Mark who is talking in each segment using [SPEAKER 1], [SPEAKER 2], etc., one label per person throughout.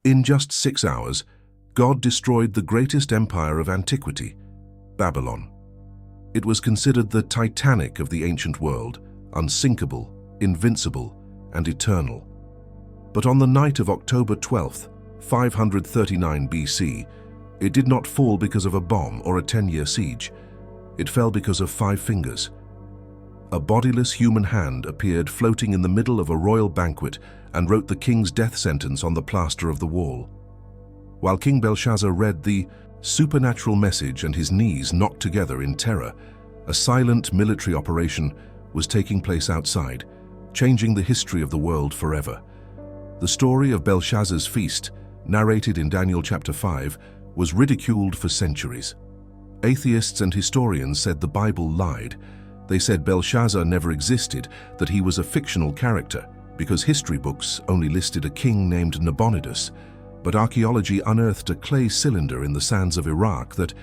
[SPEAKER 1] In just 6 hours, God destroyed the greatest empire of antiquity, Babylon. It was considered the Titanic of the ancient world, unsinkable, invincible, and eternal. But on the night of October 12th, 539 BC, it did not fall because of a bomb or a 10-year siege. It fell because of 5 fingers. A bodiless human hand appeared floating in the middle of a royal banquet and wrote the king's death sentence on the plaster of the wall. While King Belshazzar read the supernatural message and his knees knocked together in terror, a silent military operation was taking place outside, changing the history of the world forever. The story of Belshazzar's feast, narrated in Daniel chapter 5, was ridiculed for centuries. Atheists and historians said the Bible lied. They said Belshazzar never existed, that he was a fictional character, because history books only listed a king named Nabonidus. But archaeology unearthed a clay cylinder in the sands of Iraq that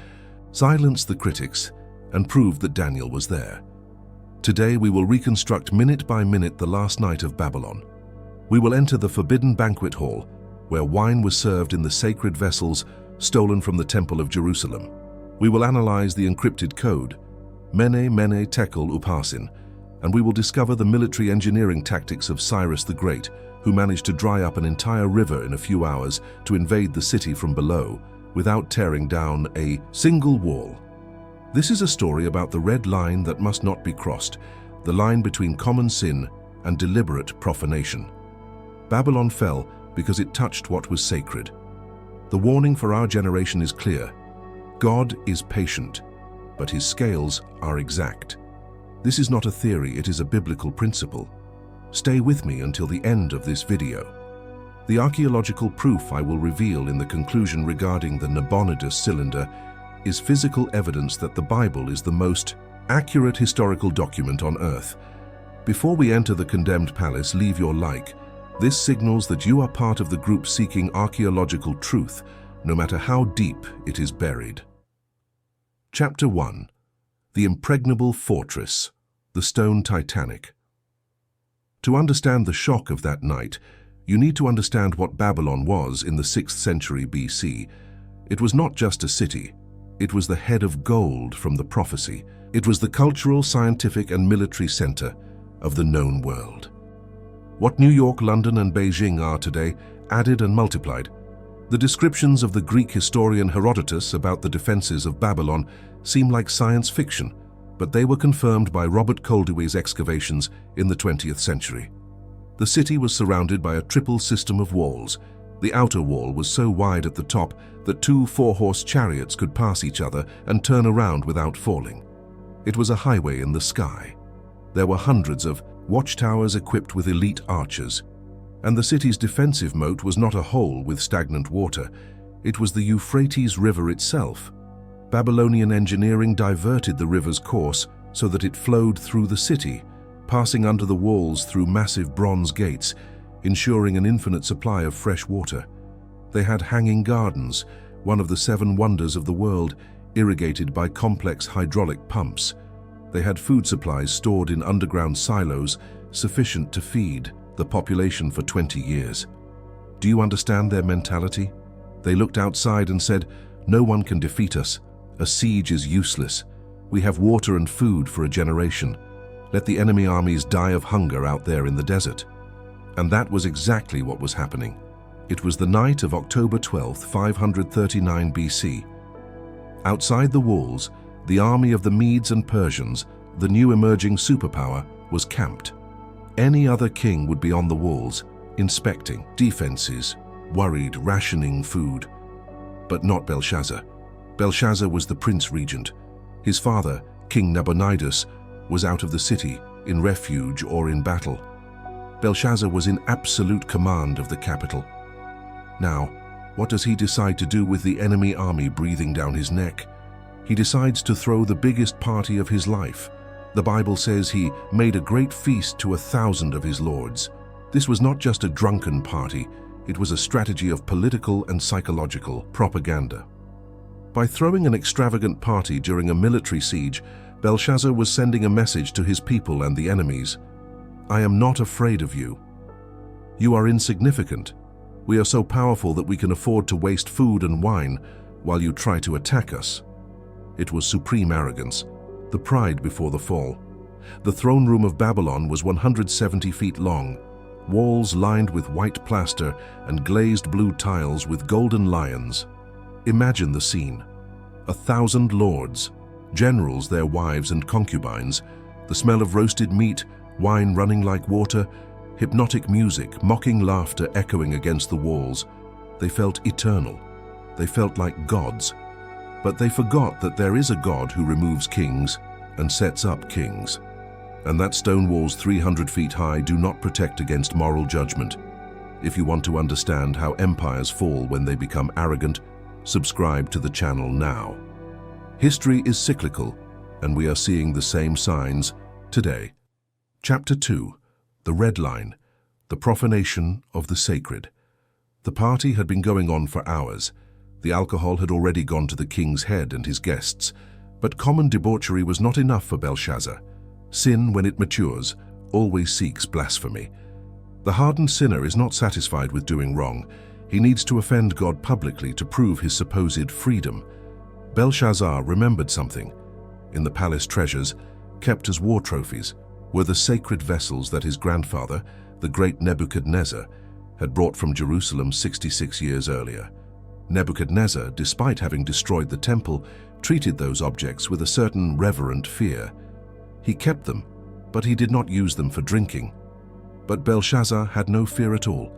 [SPEAKER 1] silenced the critics and proved that Daniel was there. Today we will reconstruct minute by minute the last night of Babylon. We will enter the forbidden banquet hall, where wine was served in the sacred vessels stolen from the Temple of Jerusalem. We will analyze the encrypted code, Mene, Mene, Tekel, Upharsin, and we will discover the military engineering tactics of Cyrus the Great, who managed to dry up an entire river in a few hours to invade the city from below without tearing down a single wall. This is a story about the red line that must not be crossed, the line between common sin and deliberate profanation. Babylon fell because it touched what was sacred. The warning for our generation is clear. God is patient, but his scales are exact. This is not a theory, it is a biblical principle. Stay with me until the end of this video. The archaeological proof I will reveal in the conclusion regarding the Nabonidus Cylinder is physical evidence that the Bible is the most accurate historical document on earth. Before we enter the condemned palace, leave your like. This signals that you are part of the group seeking archaeological truth, no matter how deep it is buried. Chapter 1. The Impregnable Fortress, the Stone Titanic. To understand the shock of that night, you need to understand what Babylon was in the 6th century BC. It was not just a city. It was the head of gold from the prophecy. It was the cultural, scientific, and military center of the known world. What New York, London, and Beijing are today, added and multiplied. The descriptions of the Greek historian Herodotus about the defenses of Babylon seem like science fiction, but they were confirmed by Robert Koldewey's excavations in the 20th century. The city was surrounded by a triple system of walls. The outer wall was so wide at the top that 2 4-horse chariots could pass each other and turn around without falling. It was a highway in the sky. There were hundreds of watchtowers equipped with elite archers. And the city's defensive moat was not a hole with stagnant water. It was the Euphrates River itself. Babylonian engineering diverted the river's course so that it flowed through the city, passing under the walls through massive bronze gates, ensuring an infinite supply of fresh water. They had hanging gardens, one of the 7 wonders of the world, irrigated by complex hydraulic pumps. They had food supplies stored in underground silos, sufficient to feed the population for 20 years. Do you understand their mentality? They looked outside and said, "No one can defeat us. A siege is useless. We have water and food for a generation. Let the enemy armies die of hunger out there in the desert." And that was exactly what was happening. It was the night of October 12th, 539 BC. Outside the walls, the army of the Medes and Persians, the new emerging superpower, was camped. Any other king would be on the walls, inspecting defenses, worried, rationing food. But not Belshazzar. Belshazzar was the prince regent. His father, King Nabonidus, was out of the city, in refuge or in battle. Belshazzar was in absolute command of the capital. Now, what does he decide to do with the enemy army breathing down his neck? He decides to throw the biggest party of his life. The Bible says he made a great feast to 1,000 of his lords. This was not just a drunken party, it was a strategy of political and psychological propaganda. By throwing an extravagant party during a military siege, Belshazzar was sending a message to his people and the enemies. I am not afraid of you. You are insignificant. We are so powerful that we can afford to waste food and wine while you try to attack us." It was supreme arrogance, the pride before the fall. The throne room of Babylon was 170 feet long, walls lined with white plaster and glazed blue tiles with golden lions. Imagine the scene. 1,000 lords, generals, their wives and concubines, the smell of roasted meat, wine running like water, hypnotic music, mocking laughter echoing against the walls. They felt eternal. They felt like gods. But they forgot that there is a God who removes kings and sets up kings. And that stone walls 300 feet high do not protect against moral judgment. If you want to understand how empires fall when they become arrogant, subscribe to the channel now. History is cyclical, and we are seeing the same signs today. Chapter 2. The Red Line. The Profanation of the Sacred. The party had been going on for hours. The alcohol had already gone to the king's head and his guests, but common debauchery was not enough for Belshazzar. Sin, when it matures, always seeks blasphemy. The hardened sinner is not satisfied with doing wrong. He needs to offend God publicly to prove his supposed freedom. Belshazzar remembered something. In the palace treasures, kept as war trophies, were the sacred vessels that his grandfather, the great Nebuchadnezzar, had brought from Jerusalem 66 years earlier. Nebuchadnezzar, despite having destroyed the temple, treated those objects with a certain reverent fear. He kept them, but he did not use them for drinking. But Belshazzar had no fear at all.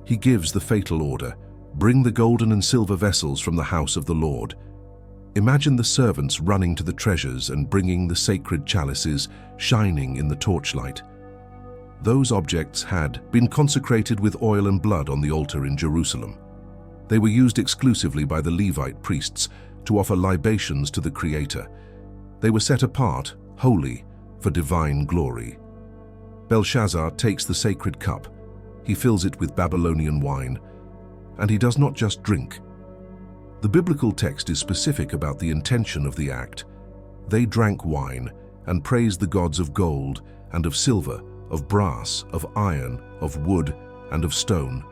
[SPEAKER 1] He gives the fatal order, "Bring the golden and silver vessels from the house of the Lord." Imagine the servants running to the treasures and bringing the sacred chalices shining in the torchlight. Those objects had been consecrated with oil and blood on the altar in Jerusalem. They were used exclusively by the Levite priests to offer libations to the Creator. They were set apart, holy, for divine glory. Belshazzar takes the sacred cup. He fills it with Babylonian wine, and he does not just drink. The biblical text is specific about the intention of the act. They drank wine and praised the gods of gold and of silver, of brass, of iron, of wood, and of stone.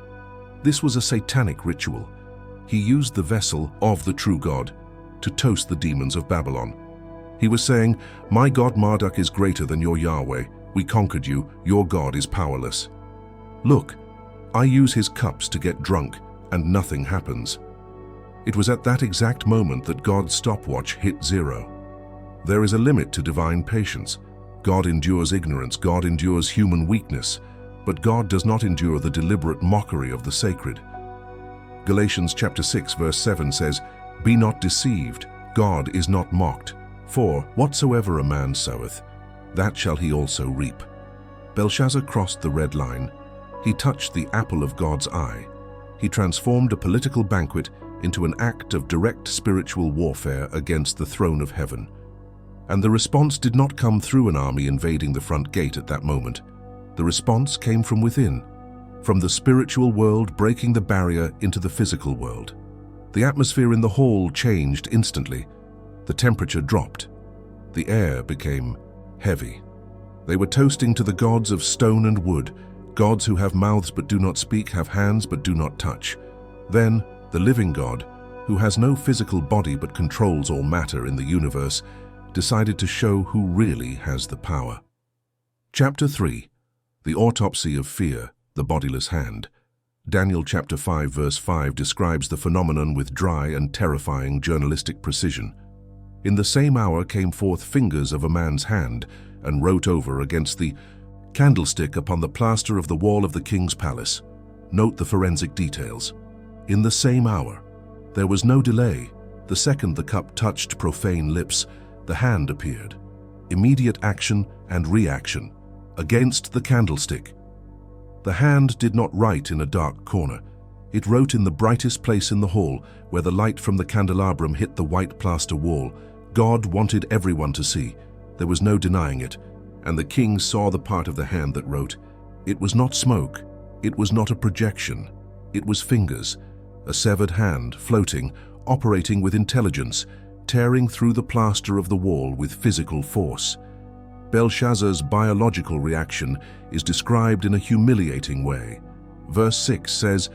[SPEAKER 1] This was a satanic ritual. He used the vessel of the true God to toast the demons of Babylon. He was saying, "My God Marduk is greater than your Yahweh. We conquered you. Your God is powerless. Look, I use his cups to get drunk, and nothing happens." It was at that exact moment that God's stopwatch hit zero. There is a limit to divine patience. God endures ignorance. God endures human weakness. But God does not endure the deliberate mockery of the sacred. Galatians chapter 6 verse 7 says, "Be not deceived. God is not mocked. For whatsoever a man soweth, that shall he also reap." Belshazzar crossed the red line. He touched the apple of God's eye. He transformed a political banquet into an act of direct spiritual warfare against the throne of heaven. And the response did not come through an army invading the front gate at that moment. The response came from within, from the spiritual world breaking the barrier into the physical world. The atmosphere in the hall changed instantly. The temperature dropped. The air became heavy. They were toasting to the gods of stone and wood, gods who have mouths but do not speak, have hands but do not touch. Then, the living God, who has no physical body but controls all matter in the universe, decided to show who really has the power. Chapter 3. The Autopsy of Fear, the Bodiless Hand. Daniel chapter 5 verse 5 describes the phenomenon with dry and terrifying journalistic precision. "In the same hour came forth fingers of a man's hand, and wrote over against the candlestick upon the plaster of the wall of the king's palace." Note the forensic details. In the same hour. There was no delay. The second the cup touched profane lips, the hand appeared. Immediate action and reaction. Against the candlestick. The hand did not write in a dark corner. It wrote in the brightest place in the hall, where the light from the candelabrum hit the white plaster wall. God wanted everyone to see. There was no denying it. And the king saw the part of the hand that wrote. It was not smoke. It was not a projection. It was fingers. A severed hand, floating, operating with intelligence, tearing through the plaster of the wall with physical force. Belshazzar's biological reaction is described in a humiliating way. Verse 6 says,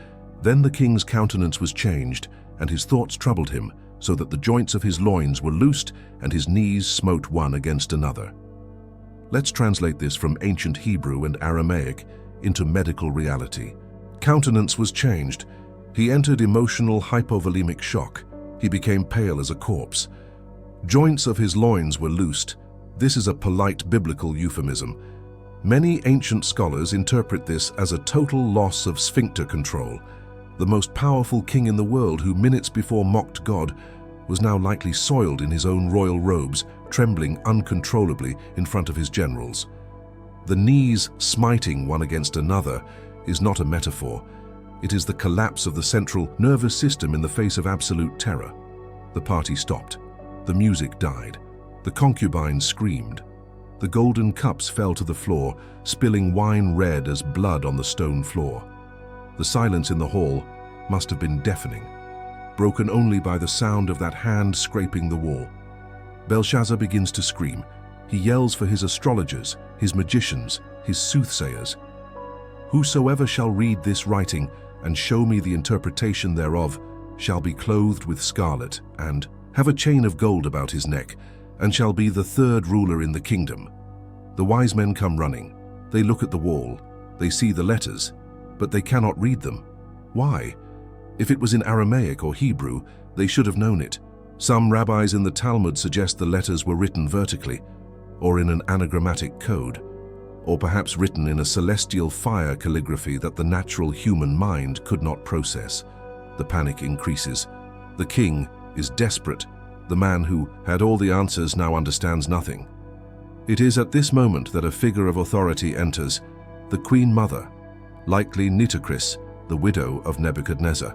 [SPEAKER 1] Then the king's countenance was changed, and his thoughts troubled him, so that the joints of his loins were loosed, and his knees smote one against another. Let's translate this from ancient Hebrew and Aramaic into medical reality. Countenance was changed. He entered emotional hypovolemic shock. He became pale as a corpse. Joints of his loins were loosed. This is a polite biblical euphemism. Many ancient scholars interpret this as a total loss of sphincter control. The most powerful king in the world, who minutes before mocked God, was now likely soiled in his own royal robes, trembling uncontrollably in front of his generals. The knees smiting one against another is not a metaphor. It is the collapse of the central nervous system in the face of absolute terror. The party stopped. The music died. The concubines screamed. The golden cups fell to the floor, spilling wine red as blood on the stone floor. The silence in the hall must have been deafening, broken only by the sound of that hand scraping the wall. Belshazzar begins to scream. He yells for his astrologers, his magicians, his soothsayers. Whosoever shall read this writing and show me the interpretation thereof shall be clothed with scarlet and have a chain of gold about his neck, and shall be the third ruler in the kingdom. The wise men come running. They look at the wall. They see the letters, but they cannot read them. Why? If it was in Aramaic or Hebrew, they should have known it. Some rabbis in the Talmud suggest the letters were written vertically, or in an anagrammatic code, or perhaps written in a celestial fire calligraphy that the natural human mind could not process. The panic increases. The king is desperate. The man who had all the answers now understands nothing. It is at this moment that a figure of authority enters, the Queen Mother, likely Nitocris, the widow of Nebuchadnezzar.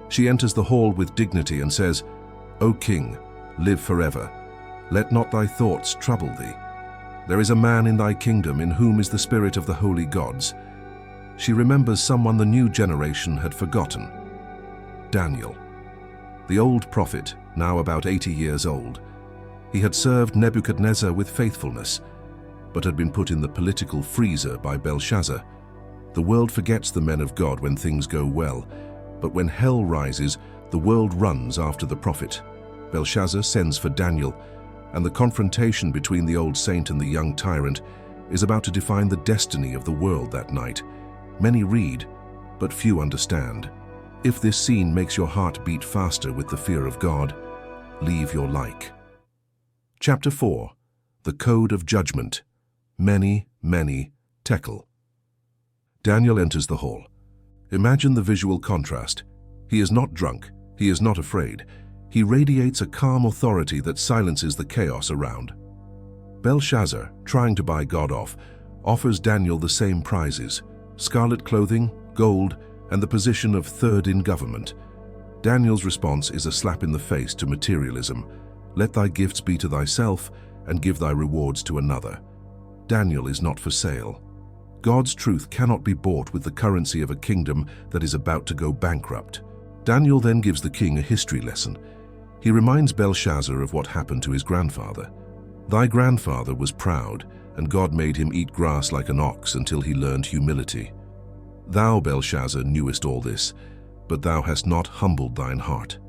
[SPEAKER 1] She enters the hall with dignity and says, "O king, live forever. Let not thy thoughts trouble thee. There is a man in thy kingdom in whom is the spirit of the holy gods." She remembers someone the new generation had forgotten. Daniel, the old prophet, now about 80 years old. He had served Nebuchadnezzar with faithfulness, but had been put in the political freezer by Belshazzar. The world forgets the men of God when things go well, but when hell rises, the world runs after the prophet. Belshazzar sends for Daniel, and the confrontation between the old saint and the young tyrant is about to define the destiny of the world that night. Many read, but few understand. If this scene makes your heart beat faster with the fear of God, leave your like. Chapter 4. The Code of Judgment. Mene, Mene, Tekel. Daniel enters the hall. Imagine the visual contrast. He is not drunk. He is not afraid. He radiates a calm authority that silences the chaos around. Belshazzar, trying to buy God off, offers Daniel the same prizes: scarlet clothing, gold, and the position of third in government. Daniel's response is a slap in the face to materialism. Let thy gifts be to thyself, and give thy rewards to another. Daniel is not for sale. God's truth cannot be bought with the currency of a kingdom that is about to go bankrupt. Daniel then gives the king a history lesson. He reminds Belshazzar of what happened to his grandfather. Thy grandfather was proud, and God made him eat grass like an ox until he learned humility. Thou, Belshazzar, knewest all this, but thou hast not humbled thine heart.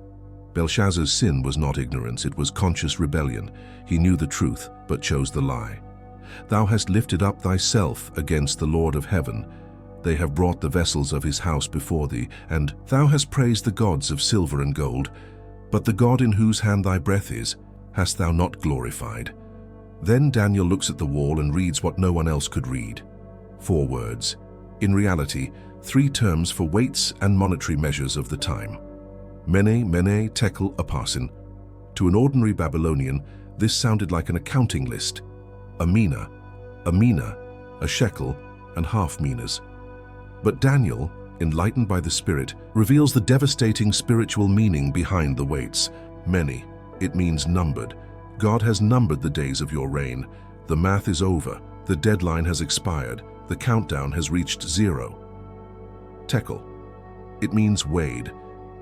[SPEAKER 1] Belshazzar's sin was not ignorance, it was conscious rebellion. He knew the truth, but chose the lie. Thou hast lifted up thyself against the Lord of heaven. They have brought the vessels of his house before thee, and thou hast praised the gods of silver and gold. But the God in whose hand thy breath is, hast thou not glorified. Then Daniel looks at the wall and reads what no one else could read. 4 words. In reality, 3 terms for weights and monetary measures of the time. Mene, Mene, Tekel, Upharsin. To an ordinary Babylonian, this sounded like an accounting list. A mina, a shekel, and half minas. But Daniel, enlightened by the Spirit, reveals the devastating spiritual meaning behind the weights. Mene, it means numbered. God has numbered the days of your reign. The math is over. The deadline has expired. The countdown has reached 0. Tekel, it means weighed.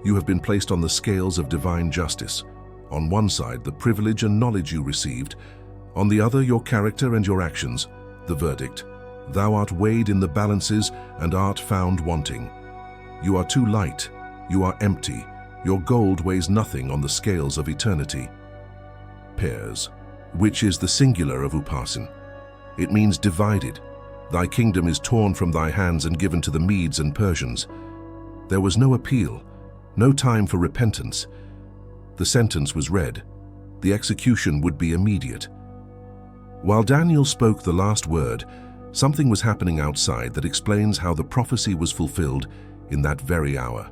[SPEAKER 1] You have been placed on the scales of divine justice. On one side, the privilege and knowledge you received. On the other, your character and your actions. The verdict: thou art weighed in the balances and art found wanting. "You are too light, you are empty, your gold weighs nothing on the scales of eternity." Pairs, which is the singular of upasin. It means divided. Thy kingdom is torn from thy hands and given to the Medes and Persians. There was no appeal, no time for repentance. The sentence was read. The execution would be immediate. While Daniel spoke the last word, something was happening outside that explains how the prophecy was fulfilled in that very hour.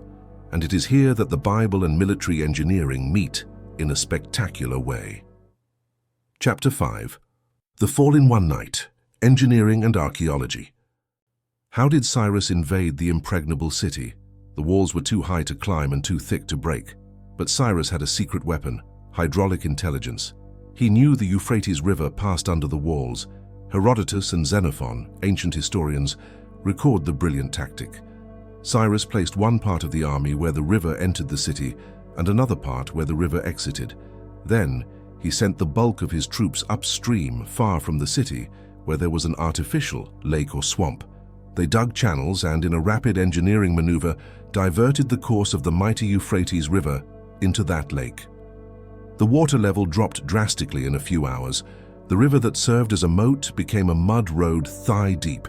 [SPEAKER 1] And it is here that the Bible and military engineering meet in a spectacular way. Chapter 5. The Fall in One Night, Engineering and Archaeology. How did Cyrus invade the impregnable city? The walls were too high to climb and too thick to break. But Cyrus had a secret weapon, hydraulic intelligence. He knew the Euphrates River passed under the walls. Herodotus and Xenophon, ancient historians, record the brilliant tactic. Cyrus placed one part of the army where the river entered the city and another part where the river exited. Then, he sent the bulk of his troops upstream, far from the city, where there was an artificial lake or swamp. They dug channels and, in a rapid engineering maneuver, diverted the course of the mighty Euphrates River into that lake. The water level dropped drastically in a few hours. The river that served as a moat became a mud road thigh-deep.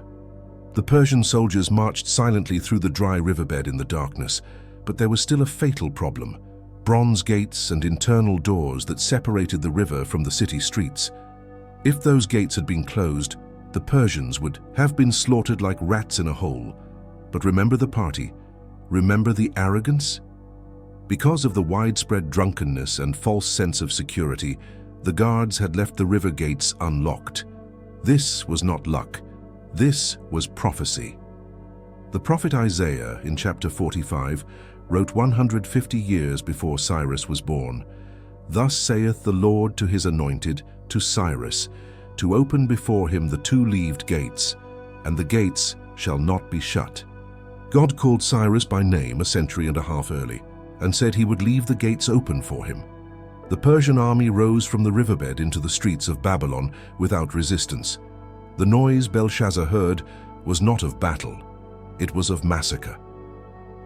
[SPEAKER 1] The Persian soldiers marched silently through the dry riverbed in the darkness, but there was still a fatal problem: bronze gates and internal doors that separated the river from the city streets. If those gates had been closed, the Persians would have been slaughtered like rats in a hole. But remember the party. Remember the arrogance? Because of the widespread drunkenness and false sense of security, the guards had left the river gates unlocked. This was not luck. This was prophecy. The prophet Isaiah, in chapter 45, wrote 150 years before Cyrus was born. "Thus saith the Lord to his anointed, to Cyrus, to open before him the two-leaved gates, and the gates shall not be shut." God called Cyrus by name a century and a half early, and said he would leave the gates open for him. The Persian army rose from the riverbed into the streets of Babylon without resistance. The noise Belshazzar heard was not of battle, it was of massacre.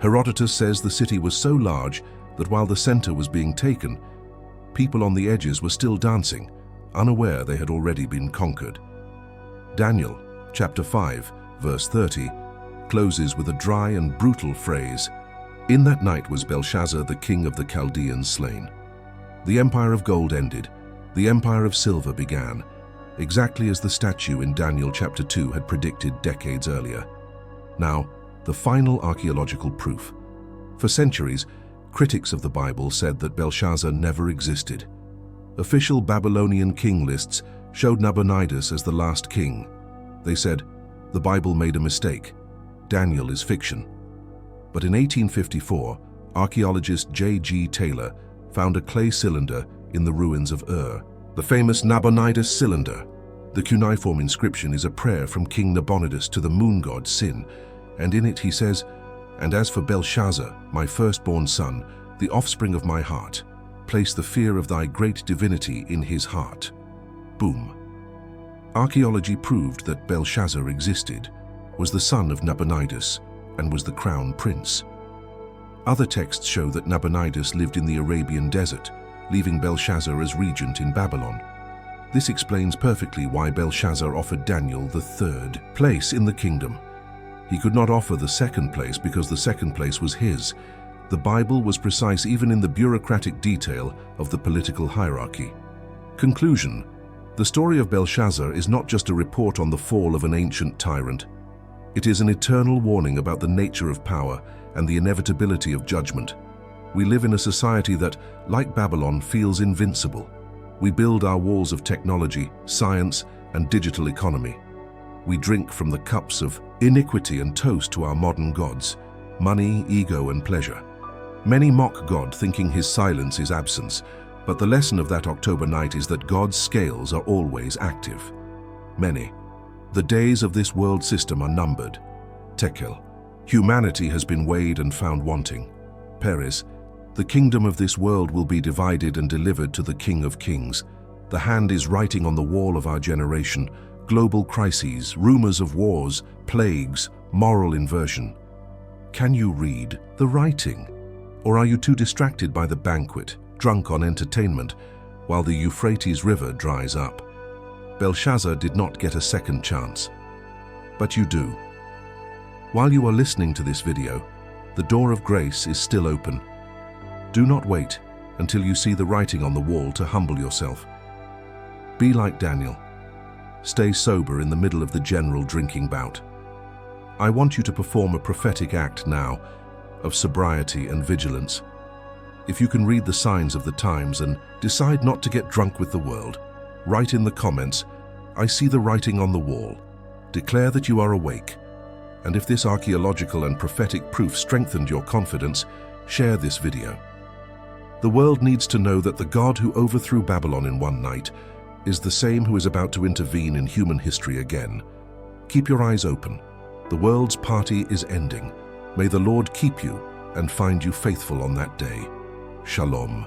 [SPEAKER 1] Herodotus says the city was so large that while the center was being taken, people on the edges were still dancing, unaware they had already been conquered. Daniel, chapter 5, verse 30, closes with a dry and brutal phrase: "In that night was Belshazzar, the king of the Chaldeans, slain." The empire of gold ended, the empire of silver began, exactly as the statue in Daniel chapter 2 had predicted decades earlier. Now, the final archaeological proof. For centuries, critics of the Bible said that Belshazzar never existed. Official Babylonian king lists showed Nabonidus as the last king. They said, the Bible made a mistake. Daniel is fiction. But in 1854, archaeologist J.G. Taylor found a clay cylinder in the ruins of Ur, the famous Nabonidus Cylinder. The cuneiform inscription is a prayer from King Nabonidus to the moon god Sin, and in it he says, "And as for Belshazzar, my firstborn son, the offspring of my heart, place the fear of thy great divinity in his heart." Boom. Archaeology proved that Belshazzar existed, was the son of Nabonidus, and was the crown prince. Other texts show that Nabonidus lived in the Arabian desert, leaving Belshazzar as regent in Babylon. This explains perfectly why Belshazzar offered Daniel the third place in the kingdom. He could not offer the second place because the second place was his. The Bible was precise even in the bureaucratic detail of the political hierarchy. Conclusion: the story of Belshazzar is not just a report on the fall of an ancient tyrant. It is an eternal warning about the nature of power and the inevitability of judgment. We live in a society that, like Babylon, feels invincible. We build our walls of technology, science, and digital economy. We drink from the cups of iniquity and toast to our modern gods, money, ego, and pleasure. Many mock God, thinking his silence is absence, but the lesson of that October night is that God's scales are always active. Mene, the days of this world system are numbered. Tekel, humanity has been weighed and found wanting. Peres, the kingdom of this world will be divided and delivered to the King of Kings. The hand is writing on the wall of our generation, global crises, rumors of wars, plagues, moral inversion. Can you read the writing? Or are you too distracted by the banquet, drunk on entertainment, while the Euphrates River dries up? Belshazzar did not get a second chance. But you do. While you are listening to this video, the door of grace is still open. Do not wait until you see the writing on the wall to humble yourself. Be like Daniel. Stay sober in the middle of the general drinking bout. I want you to perform a prophetic act now of sobriety and vigilance. If you can read the signs of the times and decide not to get drunk with the world, write in the comments, "I see the writing on the wall." Declare that you are awake. And if this archaeological and prophetic proof strengthened your confidence, share this video. The world needs to know that the God who overthrew Babylon in one night is the same who is about to intervene in human history again. Keep your eyes open. The world's party is ending. May the Lord keep you and find you faithful on that day. Shalom.